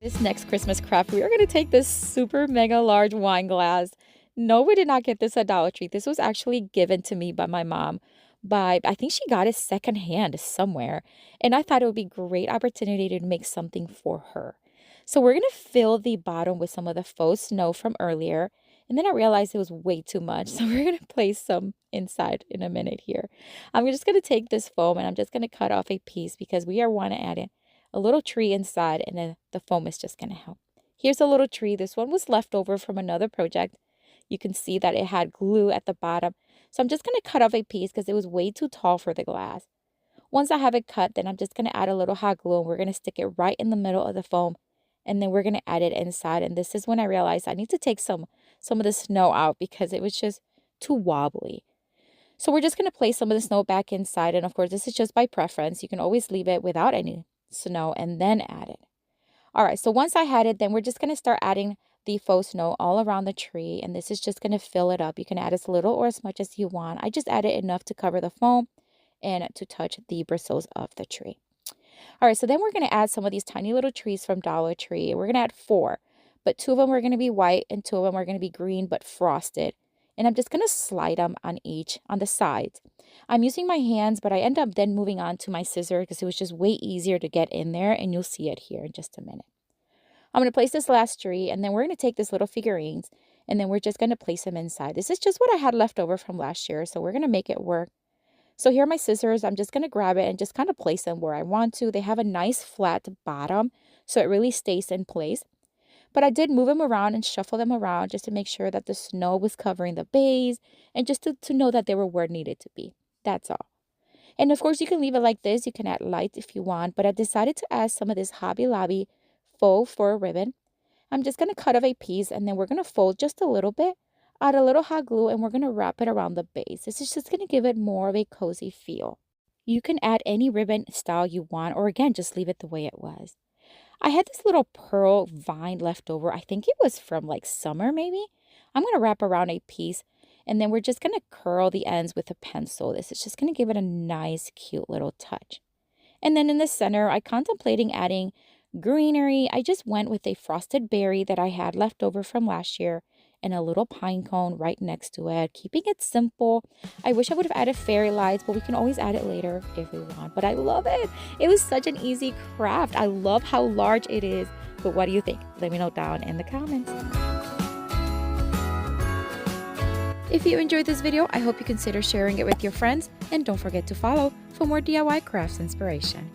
This next Christmas craft, we are going to take this super mega large wine glass. No, we did not get this at Dollar Tree. This was actually given to me by my mom. I think she got it secondhand somewhere. And I thought it would be a great opportunity to make something for her. So we're going to fill the bottom with some of the faux snow from earlier. And then I realized it was way too much. So we're going to place some inside in a minute here. I'm just going to take this foam and I'm just going to cut off a piece because we are want to add in a little tree inside, and then the foam is just going to help. Here's a little tree. This one was left over from another project. You can see that it had glue at the bottom. So I'm just going to cut off a piece because it was way too tall for the glass. Once I have it cut, then I'm just going to add a little hot glue, and we're going to stick it right in the middle of the foam, and then we're going to add it inside. And this is when I realized I need to take some of the snow out because it was just too wobbly. So we're just going to place some of the snow back inside, and of course this is just by preference. You can always leave it without any snow and then add it. All right, so once I had it, then we're just going to start adding the faux snow all around the tree, and this is just going to fill it up. You can add as little or as much as you want. I just added enough to cover the foam and to touch the bristles of the tree. All right, so then we're going to add some of these tiny little trees from Dollar Tree. We're going to add 4, but 2 of them are going to be white and 2 of them are going to be green but frosted. And I'm just going to slide them on the sides. I'm using my hands, but I end up then moving on to my scissors because it was just way easier to get in there, and you'll see it here in just a minute. I'm going to place this last tree, and then we're going to take this little figurines, and then we're just going to place them inside. This is just what I had left over from last year, so we're going to make it work. So here are my scissors. I'm just going to grab it and just kind of place them where I want to. They have a nice flat bottom, so it really stays in place. But I did move them around and shuffle them around just to make sure that the snow was covering the base and just to know that they were where it needed to be. That's all. And of course, you can leave it like this. You can add lights if you want, but I decided to add some of this Hobby Lobby faux fur ribbon. I'm just going to cut off a piece, and then we're going to fold just a little bit, add a little hot glue, and we're going to wrap it around the base. This is just going to give it more of a cozy feel. You can add any ribbon style you want, or again, just leave it the way it was. I had this little pearl vine left over. I think it was from like summer maybe. I'm going to wrap around a piece, and then we're just going to curl the ends with a pencil. This is just going to give it a nice, cute little touch. And then in the center, I contemplating adding greenery. I just went with a frosted berry that I had left over from last year and a little pine cone right next to it, keeping it simple. I wish I would have added fairy lights, but we can always add it later if we want. But I love it. It was such an easy craft. I love how large it is. But what do you think? Let me know down in the comments. If you enjoyed this video, I hope you consider sharing it with your friends, and don't forget to follow for more DIY crafts inspiration.